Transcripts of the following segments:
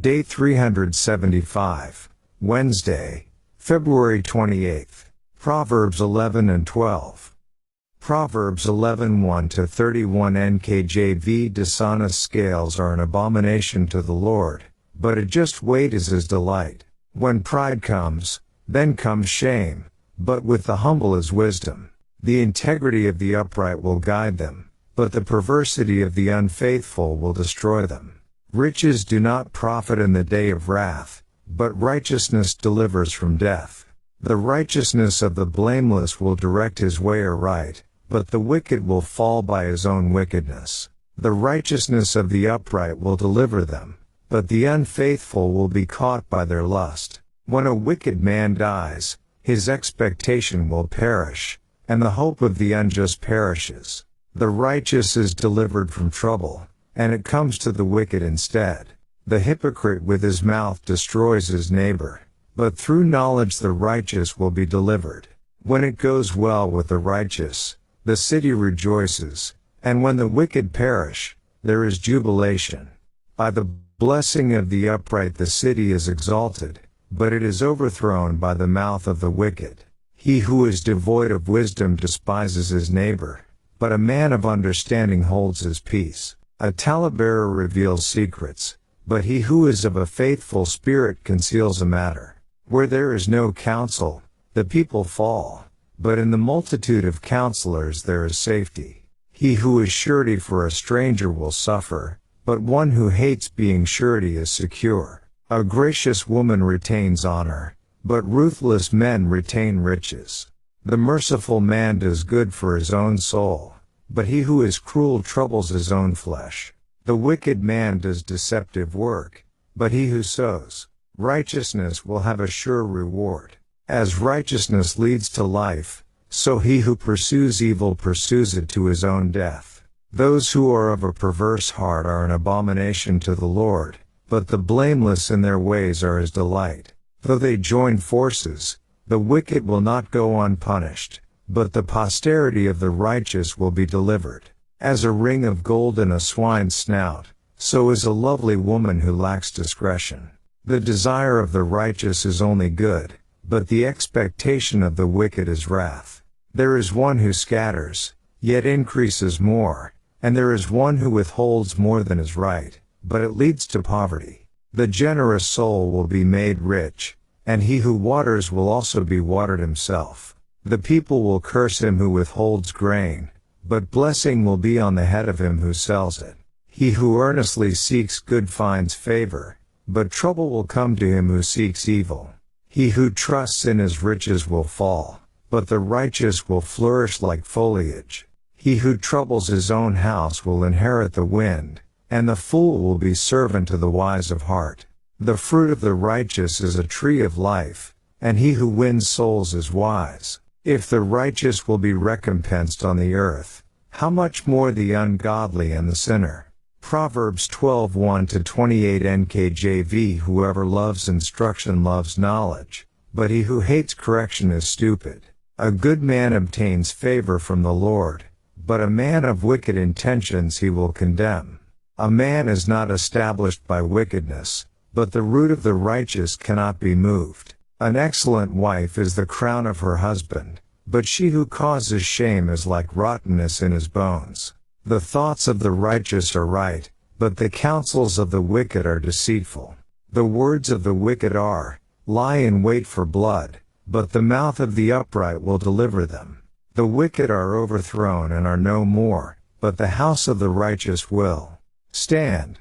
Day 375, Wednesday, February 28th. Proverbs 11 and 12. Proverbs 11:1-31 NKJV. Dishonest scales are an abomination to the Lord, but a just weight is his delight. When pride comes, then comes shame, but with the humble is wisdom. The integrity of the upright will guide them, but the perversity of the unfaithful will destroy them. Riches do not profit in the day of wrath, but righteousness delivers from death. The righteousness of the blameless will direct his way aright, but the wicked will fall by his own wickedness. The righteousness of the upright will deliver them, but the unfaithful will be caught by their lust. When a wicked man dies, his expectation will perish, and the hope of the unjust perishes. The righteous is delivered from trouble, and it comes to the wicked instead. The hypocrite with his mouth destroys his neighbor, but through knowledge the righteous will be delivered. When it goes well with the righteous, the city rejoices, and when the wicked perish, there is jubilation. By the blessing of the upright the city is exalted, but it is overthrown by the mouth of the wicked. He who is devoid of wisdom despises his neighbor, but a man of understanding holds his peace. A talebearer reveals secrets, but he who is of a faithful spirit conceals a matter. Where there is no counsel, the people fall, but in the multitude of counselors there is safety. He who is surety for a stranger will suffer, but one who hates being surety is secure. A gracious woman retains honor, but ruthless men retain riches. The merciful man does good for his own soul, but he who is cruel troubles his own flesh. The wicked man does deceptive work, but he who sows righteousness will have a sure reward. As righteousness leads to life, so he who pursues evil pursues it to his own death. Those who are of a perverse heart are an abomination to the Lord, but the blameless in their ways are his delight. Though they join forces, the wicked will not go unpunished, but the posterity of the righteous will be delivered. As a ring of gold in a swine's snout, so is a lovely woman who lacks discretion. The desire of the righteous is only good, but the expectation of the wicked is wrath. There is one who scatters, yet increases more, and there is one who withholds more than is right, but it leads to poverty. The generous soul will be made rich, and he who waters will also be watered himself. The people will curse him who withholds grain, but blessing will be on the head of him who sells it. He who earnestly seeks good finds favor, but trouble will come to him who seeks evil. He who trusts in his riches will fall, but the righteous will flourish like foliage. He who troubles his own house will inherit the wind, and the fool will be servant to the wise of heart. The fruit of the righteous is a tree of life, and he who wins souls is wise. If the righteous will be recompensed on the earth, how much more the ungodly and the sinner? Proverbs 12:1-28 NKJV. Whoever loves instruction loves knowledge, but he who hates correction is stupid. A good man obtains favor from the Lord, but a man of wicked intentions he will condemn. A man is not established by wickedness, but the root of the righteous cannot be moved. An excellent wife is the crown of her husband, but she who causes shame is like rottenness in his bones. The thoughts of the righteous are right, but the counsels of the wicked are deceitful. The words of the wicked lie in wait for blood, but the mouth of the upright will deliver them. The wicked are overthrown and are no more, but the house of the righteous will stand.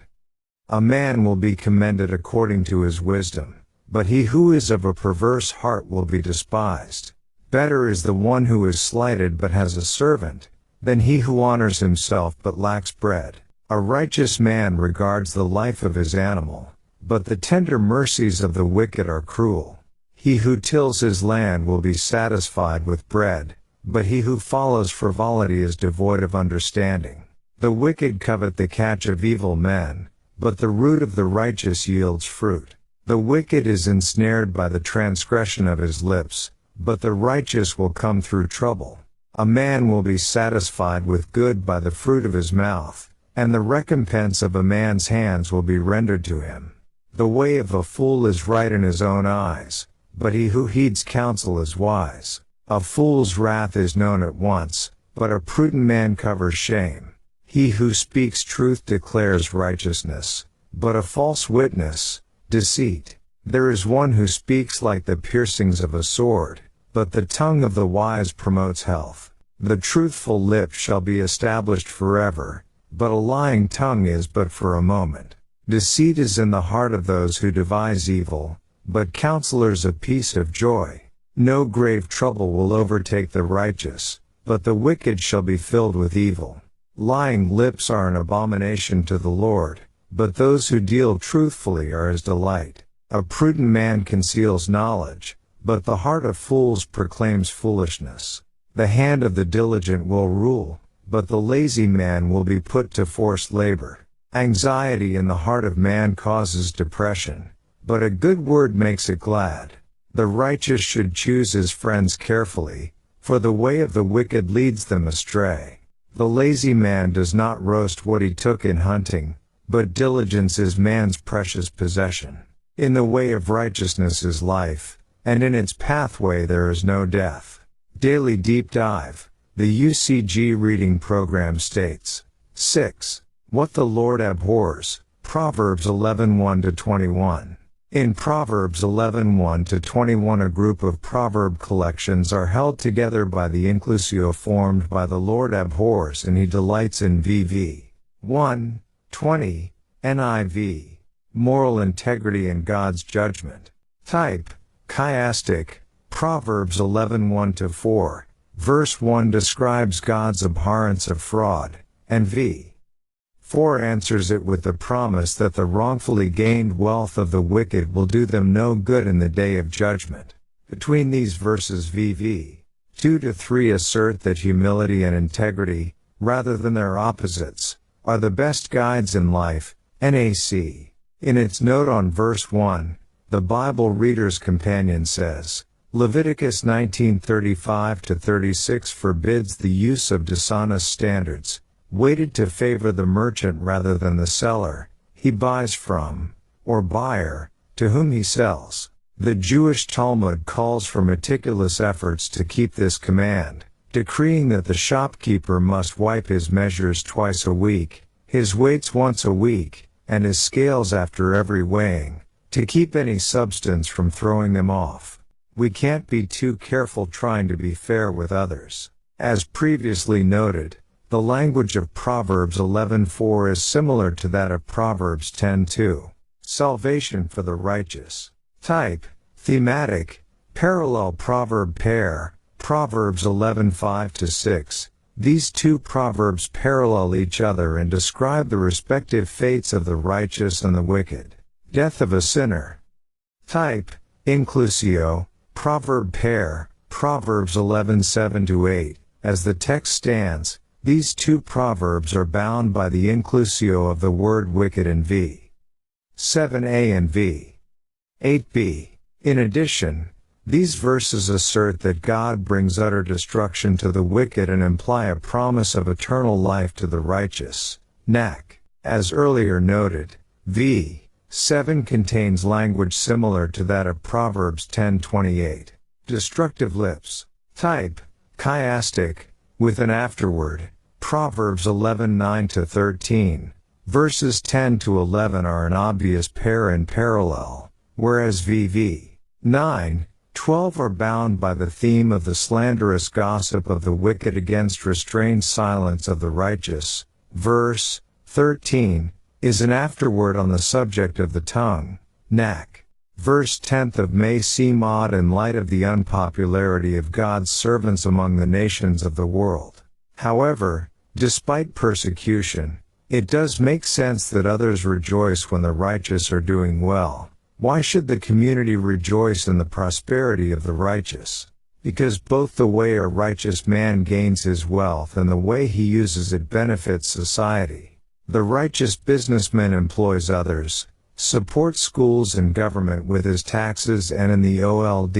A man will be commended according to his wisdom, but he who is of a perverse heart will be despised. Better is the one who is slighted but has a servant, than he who honors himself but lacks bread. A righteous man regards the life of his animal, but the tender mercies of the wicked are cruel. He who tills his land will be satisfied with bread, but he who follows frivolity is devoid of understanding. The wicked covet the catch of evil men, but the root of the righteous yields fruit. The wicked is ensnared by the transgression of his lips, but the righteous will come through trouble. A man will be satisfied with good by the fruit of his mouth, and the recompense of a man's hands will be rendered to him. The way of a fool is right in his own eyes, but he who heeds counsel is wise. A fool's wrath is known at once, but a prudent man covers shame. He who speaks truth declares righteousness, but a false witness, deceit. There is one who speaks like the piercings of a sword, but the tongue of the wise promotes health. The truthful lip shall be established forever, but a lying tongue is but for a moment. Deceit is in the heart of those who devise evil, but counselors of peace have joy. No grave trouble will overtake the righteous, but the wicked shall be filled with evil. Lying lips are an abomination to the Lord, but those who deal truthfully are his delight. A prudent man conceals knowledge, but the heart of fools proclaims foolishness. The hand of the diligent will rule, but the lazy man will be put to forced labor. Anxiety in the heart of man causes depression, but a good word makes it glad. The righteous should choose his friends carefully, for the way of the wicked leads them astray. The lazy man does not roast what he took in hunting, but diligence is man's precious possession. In the way of righteousness is life, and in its pathway there is no death. Daily Deep Dive, the UCG reading program states. 6. What the Lord abhors, Proverbs 11:1-21. In Proverbs 11:1-21 a group of proverb collections are held together by the inclusio formed by the Lord abhors and he delights in VV. 1:20, NIV. Moral integrity and God's judgment. Type, chiastic, Proverbs 11:1-4, verse 1 describes God's abhorrence of fraud, and v. 4 answers it with the promise that the wrongfully gained wealth of the wicked will do them no good in the day of judgment. Between these verses VV 2-3 assert that humility and integrity, rather than their opposites, are the best guides in life, NAC. In its note on verse 1, the Bible Reader's Companion says, Leviticus 19:35-36 forbids the use of dishonest standards, weighted to favor the merchant rather than the seller he buys from, or buyer, to whom he sells. The Jewish Talmud calls for meticulous efforts to keep this command, decreeing that the shopkeeper must wipe his measures twice a week, his weights once a week, and his scales after every weighing, to keep any substance from throwing them off. We can't be too careful trying to be fair with others. As previously noted, the language of Proverbs 11:4 is similar to that of Proverbs 10:2. Salvation for the righteous. Type, thematic, parallel proverb pair, Proverbs 11:5-6. These two proverbs parallel each other and describe the respective fates of the righteous and the wicked. Death of a sinner. Type, inclusio, proverb pair, Proverbs 11:7-8. As the text stands, these two proverbs are bound by the inclusio of the word wicked in v. 7a and v. 8b. In addition, these verses assert that God brings utter destruction to the wicked and imply a promise of eternal life to the righteous. Nak. As earlier noted, v. 7 contains language similar to that of Proverbs 10:28. Destructive lips. Type, chiastic, with an afterword, Proverbs 11:9-13, verses 10-11 are an obvious pair and parallel, whereas VV 9:12 are bound by the theme of the slanderous gossip of the wicked against restrained silence of the righteous. Verse 13 is an afterword on the subject of the tongue, Nak. Verse 10 may seem odd in light of the unpopularity of God's servants among the nations of the world. However, despite persecution, it does make sense that others rejoice when the righteous are doing well. Why should the community rejoice in the prosperity of the righteous? Because both the way a righteous man gains his wealth and the way he uses it benefits society. The righteous businessman employs others, supports schools and government with his taxes, and in the Old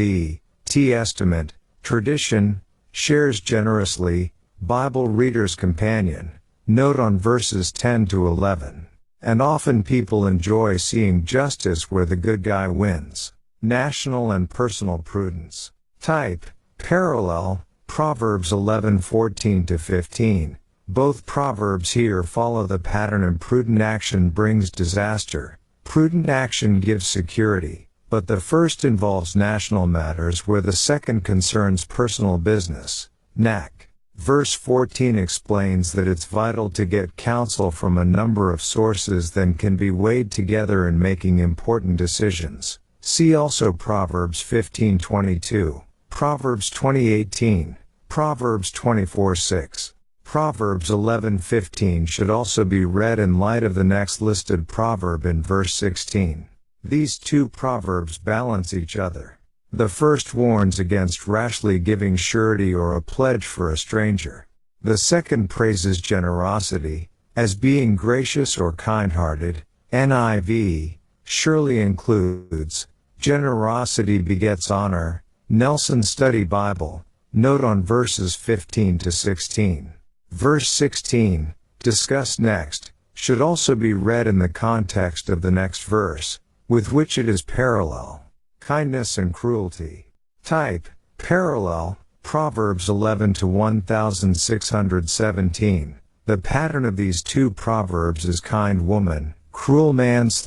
Testament tradition, shares generously. Bible Reader's Companion, note on verses 10-11. and often people enjoy seeing justice where the good guy wins. National and personal prudence. Type, parallel, Proverbs 11:14-15. Both proverbs here follow the pattern imprudent action brings disaster. Prudent action gives security, but the first involves national matters where the second concerns personal business. Knack. Verse 14 explains that it's vital to get counsel from a number of sources that can be weighed together in making important decisions. See also Proverbs 15:22, Proverbs 20:18, Proverbs 24:6. Proverbs 11:15 should also be read in light of the next listed proverb in verse 16. These two proverbs balance each other. The first warns against rashly giving surety or a pledge for a stranger. The second praises generosity, as being gracious or kind-hearted. NIV, surely includes, generosity begets honor. Nelson Study Bible, note on verses 15-16. Verse 16, discussed next, should also be read in the context of the next verse, with which it is parallel. Kindness and cruelty. Type, parallel, Proverbs 11-1617. The pattern of these two proverbs is kind woman, cruel man /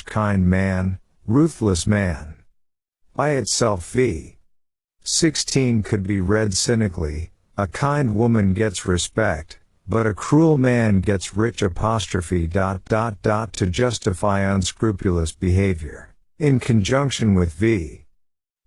kind man, ruthless man. By itself v. 16 could be read cynically, a kind woman gets respect, but a cruel man gets rich to justify unscrupulous behavior. In conjunction with v.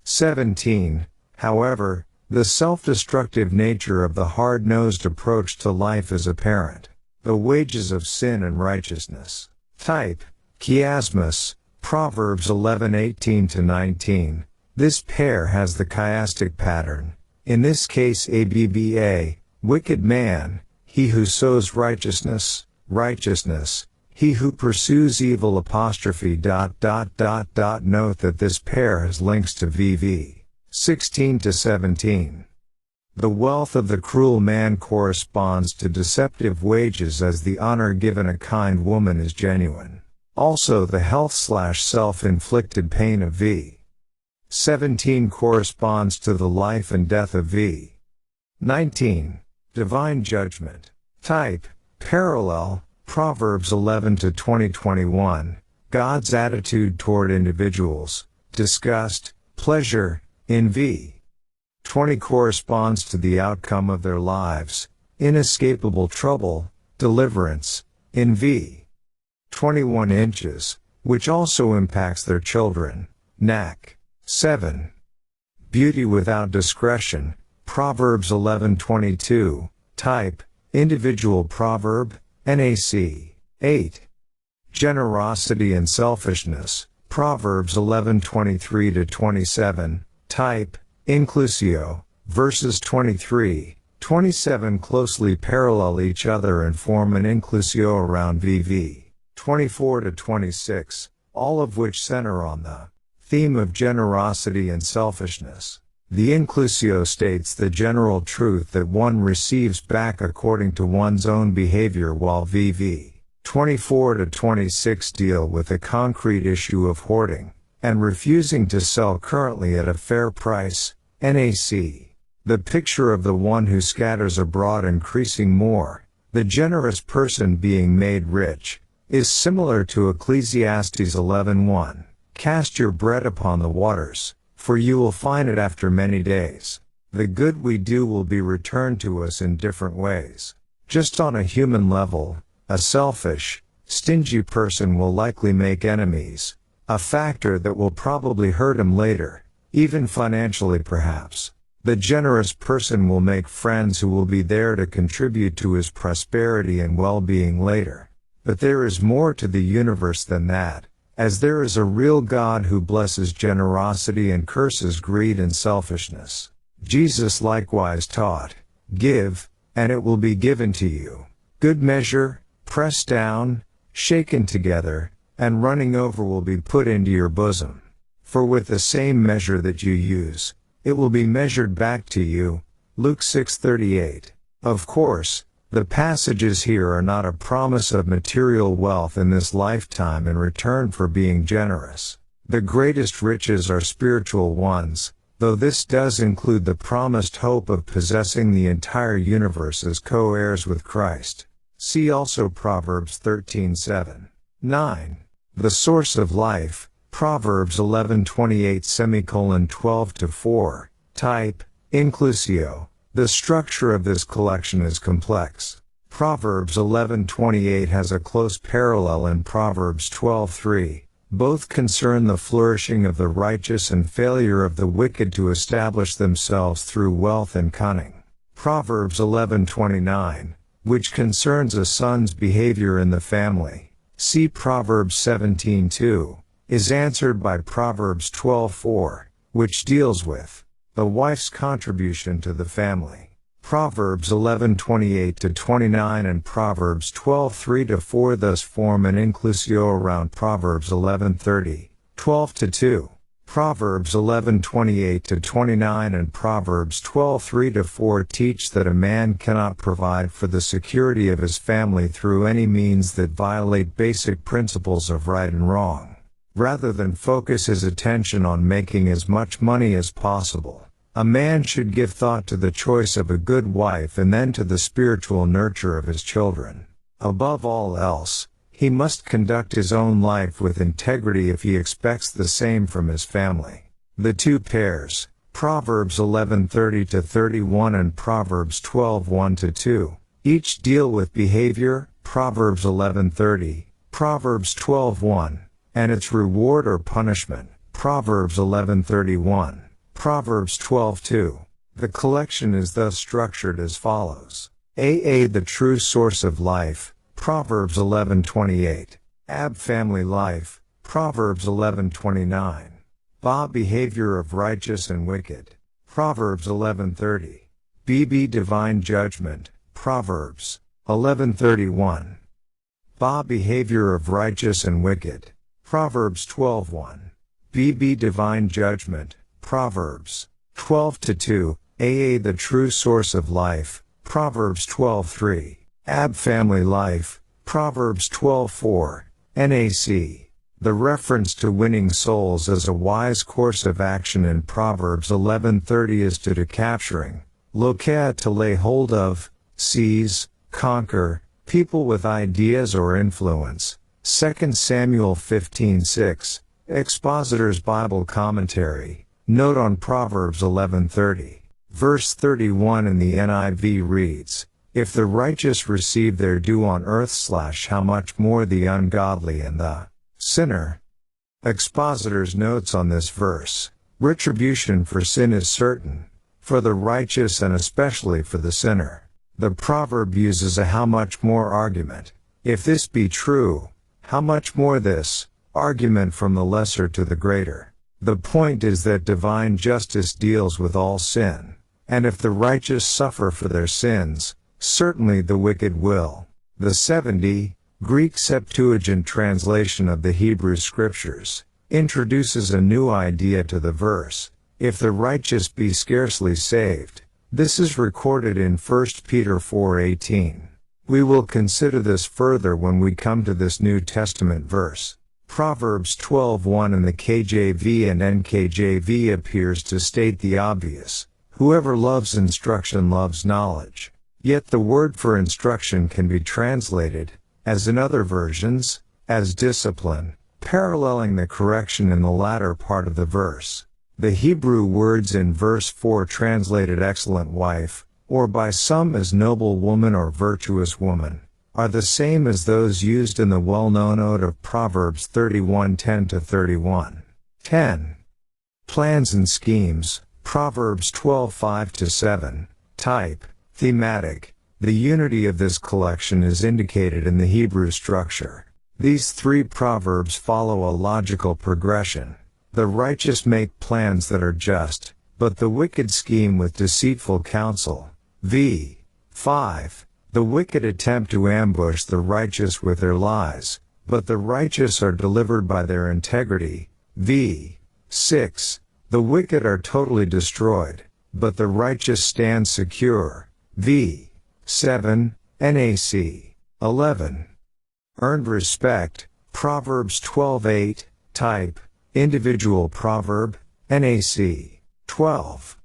17, however, the self-destructive nature of the hard-nosed approach to life is apparent. The wages of sin and righteousness. Type, chiasmus, Proverbs 11:18-19. This pair has the chiastic pattern. In this case ABBA, wicked man, he who sows righteousness, righteousness, he who pursues evil '. Note that this pair has links to VV 16-17. The wealth of the cruel man corresponds to deceptive wages as the honor given a kind woman is genuine. Also the health / self-inflicted pain of V. 17 corresponds to the life and death of V. 19. Divine judgment. Type, parallel, Proverbs 11-20-21. God's attitude toward individuals, disgust, pleasure, in V. 20 corresponds to the outcome of their lives, inescapable trouble, deliverance, in V. 21 inches, which also impacts their children. Knack. 7. Beauty without discretion, Proverbs 11:22. Type, individual proverb, NAC. 8. Generosity and selfishness, Proverbs 11:23-27. Type, inclusio, verses 23-27 closely parallel each other and form an inclusio around VV 24-26, all of which center on the theme of generosity and selfishness. The inclusio states the general truth that one receives back according to one's own behavior, while VV 24-26 deal with the concrete issue of hoarding and refusing to sell currently at a fair price. NAC. The picture of the one who scatters abroad increasing more, the generous person being made rich, is similar to Ecclesiastes 11:1. Cast your bread upon the waters, for you will find it after many days. The good we do will be returned to us in different ways. Just on a human level, a selfish, stingy person will likely make enemies, a factor that will probably hurt him later, even financially perhaps. The generous person will make friends who will be there to contribute to his prosperity and well-being later. But there is more to the universe than that, as there is a real God who blesses generosity and curses greed and selfishness. Jesus likewise taught, "Give, and it will be given to you. Good measure, pressed down, shaken together, and running over will be put into your bosom. For with the same measure that you use, it will be measured back to you." Luke 6:38. Of course, The passages here are not a promise of material wealth in this lifetime in return for being generous. The greatest riches are spiritual ones, though this does include the promised hope of possessing the entire universe as co-heirs with Christ. See also Proverbs 13:7. 9. The source of life, Proverbs 11:28:12-4, type, inclusio. The structure of this collection is complex. Proverbs 11:28 has a close parallel in Proverbs 12:3. Both concern the flourishing of the righteous and failure of the wicked to establish themselves through wealth and cunning. Proverbs 11:29, which concerns a son's behavior in the family, see Proverbs 17:2, is answered by Proverbs 12:4, which deals with the wife's contribution to the family. Proverbs 11:28-29 and Proverbs 12:3-4 thus form an inclusio around Proverbs 11:30, 12-2. Proverbs 11:28-29 and Proverbs 12:3-4 teach that a man cannot provide for the security of his family through any means that violate basic principles of right and wrong. Rather than focus his attention on making as much money as possible, a man should give thought to the choice of a good wife and then to the spiritual nurture of his children. Above all else, he must conduct his own life with integrity if he expects the same from his family. The two pairs, Proverbs 11:30-31 and Proverbs 12:1-2, each deal with behavior, Proverbs 11:30, Proverbs 12:1, and its reward or punishment, Proverbs 11:31. Proverbs 12:2. The collection is thus structured as follows. A. The true source of life, Proverbs 11:28. Ab family life, Proverbs 11:29. Ba behavior of righteous and wicked, Proverbs 11:30. B divine judgment, Proverbs 11:31. Ba behavior of righteous and wicked, Proverbs 12:1. B divine judgment, Proverbs 12-2, A. The true source of life, Proverbs 12:3, Ab family life, Proverbs 12:4, NAC. The reference to winning souls as a wise course of action in Proverbs 11:30 is to capturing, lokea to lay hold of, seize, conquer, people with ideas or influence. 2 Samuel 15:6, Expositor's Bible Commentary. Note on Proverbs 11:30. Verse 31 in the NIV reads, If the righteous receive their due on earth / how much more the ungodly and the sinner. Expositor's notes on this verse. Retribution for sin is certain, for the righteous and especially for the sinner. The proverb uses a how much more argument. If this be true, how much more this argument from the lesser to the greater. The point is that divine justice deals with all sin, and if the righteous suffer for their sins, certainly the wicked will. The 70, Greek Septuagint translation of the Hebrew Scriptures, introduces a new idea to the verse, if the righteous be scarcely saved. This is recorded in 1 Peter 4:18. We will consider this further when we come to this New Testament verse. Proverbs 12:1 in the KJV and NKJV appears to state the obvious. Whoever loves instruction loves knowledge. Yet the word for instruction can be translated, as in other versions, as discipline, paralleling the correction in the latter part of the verse. The Hebrew words in verse 4 translated excellent wife, or by some as noble woman or virtuous woman, are the same as those used in the well-known ode of Proverbs 31:10-31. 10. Plans and schemes, Proverbs 12:5-7, type, thematic. The unity of this collection is indicated in the Hebrew structure. These three proverbs follow a logical progression. The righteous make plans that are just, but the wicked scheme with deceitful counsel. v. 5. The wicked attempt to ambush the righteous with their lies, but the righteous are delivered by their integrity. v. 6. The wicked are totally destroyed, but the righteous stand secure. v. 7. NAC. 11. Earned respect, Proverbs 12:8, type, individual proverb, NAC. 12.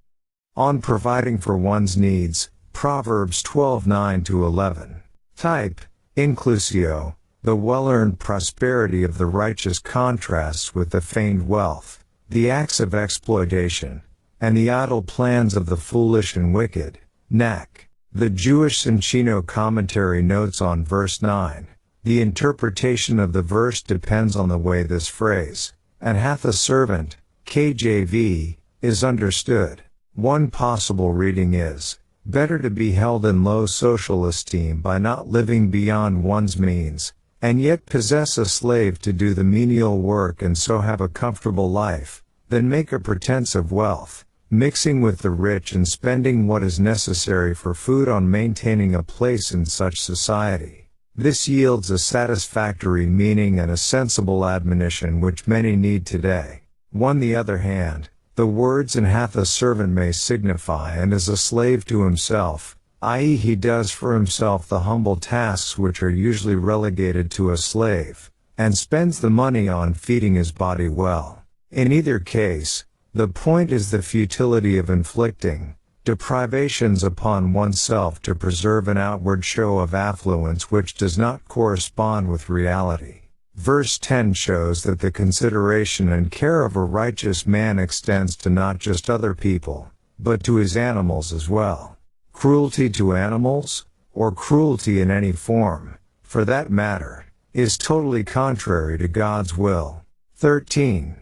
On providing for one's needs, Proverbs 12:9-11. Type, inclusio, the well-earned prosperity of the righteous contrasts with the feigned wealth, the acts of exploitation, and the idle plans of the foolish and wicked. NAC. The Jewish Soncino commentary notes on verse 9. The interpretation of the verse depends on the way this phrase, "and hath a servant," KJV, is understood. One possible reading is, better to be held in low social esteem by not living beyond one's means, and yet possess a slave to do the menial work and so have a comfortable life, than make a pretense of wealth, mixing with the rich and spending what is necessary for food on maintaining a place in such society. This yields a satisfactory meaning and a sensible admonition which many need today. On the other hand, the words "and hath a servant" may signify and is a slave to himself, i.e. he does for himself the humble tasks which are usually relegated to a slave, and spends the money on feeding his body well. In either case, the point is the futility of inflicting deprivations upon oneself to preserve an outward show of affluence which does not correspond with reality. Verse 10 shows that the consideration and care of a righteous man extends to not just other people, but to his animals as well. Cruelty to animals, or cruelty in any form, for that matter, is totally contrary to God's will. 13.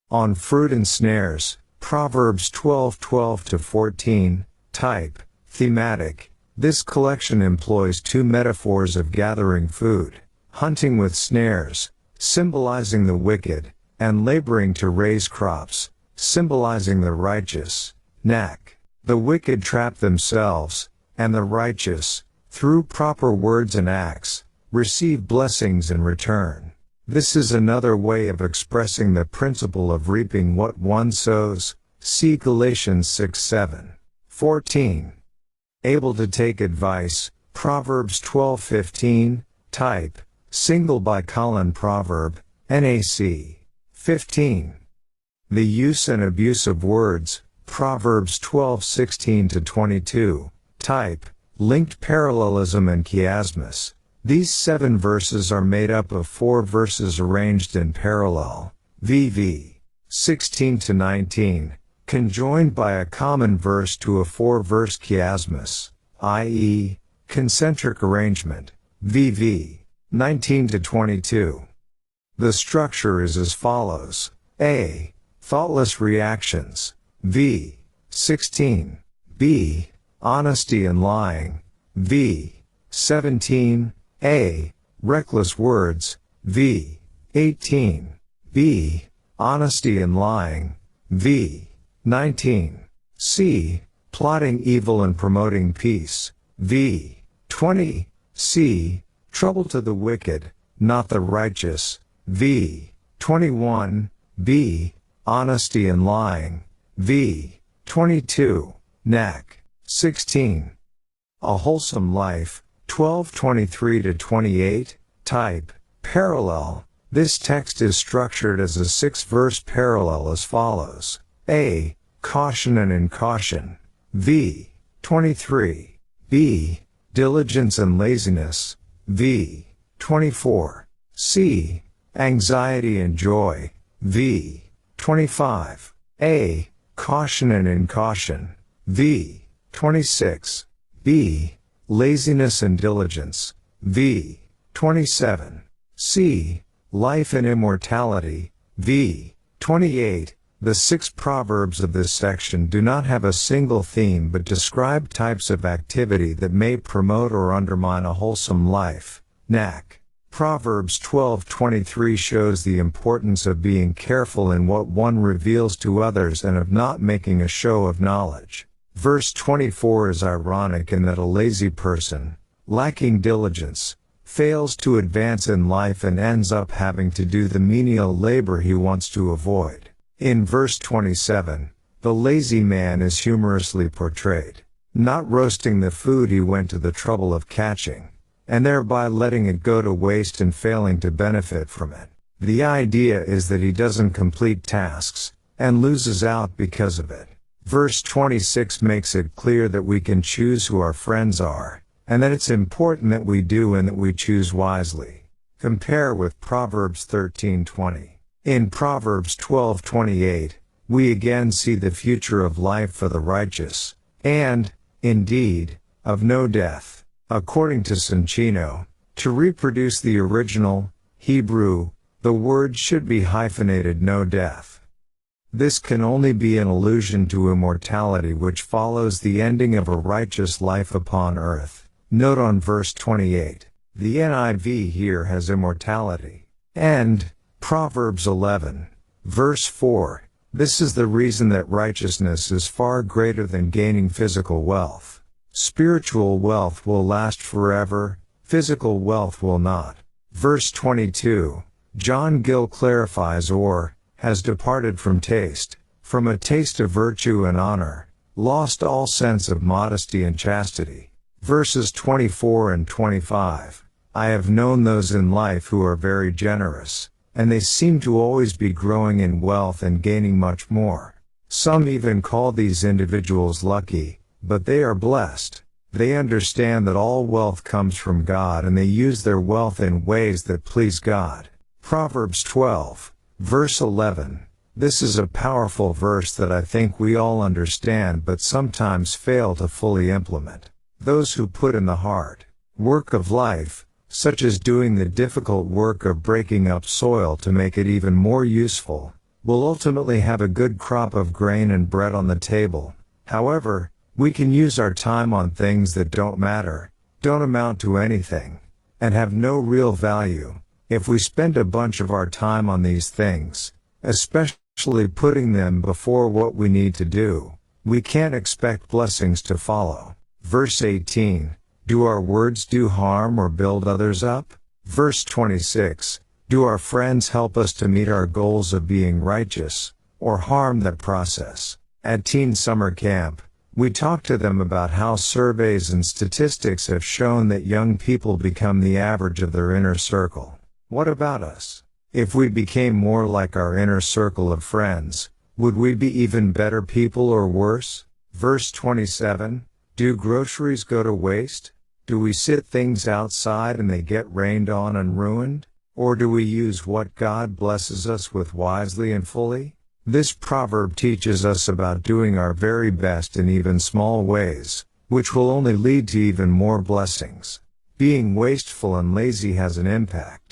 On fruit and snares, Proverbs 12:12-14, type, thematic. This collection employs two metaphors of gathering food, hunting with snares, symbolizing the wicked, and laboring to raise crops, symbolizing the righteous. NAC. The wicked trap themselves, and the righteous, through proper words and acts, receive blessings in return. This is another way of expressing the principle of reaping what one sows. See Galatians 6:7. 14. Able to take advice, Proverbs 12:15, type, single bicolon proverb, NAC. 15. The use and abuse of words, Proverbs 12:16-22, type, linked parallelism and chiasmus. These 7 verses are made up of 4 verses arranged in parallel, VV 16-19, conjoined by a common verse to a 4-verse chiasmus, i.e., concentric arrangement, VV 19-22. The structure is as follows. A. Thoughtless reactions, V 16. B. Honesty and lying, V 17. A. Reckless words, V 18. B. Honesty and lying, V 19. C. Plotting evil and promoting peace, V 20. C. Trouble to the wicked, not the righteous, V 21. B. Honesty and lying, V 22. NAC. 16. A wholesome life, 12:23-28, type, parallel. This text is structured as a 6-verse parallel as follows. A. Caution and incaution, V 23. B. Diligence and laziness, V 24. C. Anxiety and joy, V 25. A. Caution and incaution, V 26. B. Laziness and diligence, V 27. C. Life and immortality, V 28. The 6 proverbs of this section do not have a single theme but describe types of activity that may promote or undermine a wholesome life. NAC. Proverbs 12:23 shows the importance of being careful in what one reveals to others and of not making a show of knowledge. Verse 24 is ironic in that a lazy person, lacking diligence, fails to advance in life and ends up having to do the menial labor he wants to avoid. In verse 27, the lazy man is humorously portrayed. not roasting the food he went to the trouble of catching, and thereby letting it go to waste and failing to benefit from it. The idea is that he doesn't complete tasks, and loses out because of it. Verse 26 makes it clear that we can choose who our friends are, and that it's important that we do and that we choose wisely. Compare with Proverbs 13:20. In Proverbs 12:28, we again see the future of life for the righteous, and, indeed, of no death. According to Soncino, to reproduce the original Hebrew, the word should be hyphenated no death. This can only be an allusion to immortality which follows the ending of a righteous life upon earth. Note on verse 28, the NIV here has immortality. And, Proverbs 11, verse 4, this is the reason that righteousness is far greater than gaining physical wealth. Spiritual wealth will last forever, physical wealth will not. Verse 22, John Gill clarifies or, has departed from a taste of virtue and honor, lost all sense of modesty and chastity. Verses 24 and 25, I have known those in life who are very generous, and they seem to always be growing in wealth and gaining much more. Some even call these individuals lucky, but they are blessed. They understand that all wealth comes from God and they use their wealth in ways that please God. Proverbs 12. Verse 11. This is a powerful verse that I think we all understand but sometimes fail to fully implement. Those who put in the hard work of life, such as doing the difficult work of breaking up soil to make it even more useful, will ultimately have a good crop of grain and bread on the table. However, we can use our time on things that don't matter, don't amount to anything, and have no real value. If we spend a bunch of our time on these things, especially putting them before what we need to do, we can't expect blessings to follow. Verse 18, do our words do harm or build others up? Verse 26, do our friends help us to meet our goals of being righteous, or harm that process? At Teen Summer Camp, we talked to them about how surveys and statistics have shown that young people become the average of their inner circle. What about us? If we became more like our inner circle of friends, would we be even better people or worse? Verse 27, do groceries go to waste? Do we sit things outside and they get rained on and ruined? Or do we use what God blesses us with wisely and fully? This proverb teaches us about doing our very best in even small ways, which will only lead to even more blessings. Being wasteful and lazy has an impact.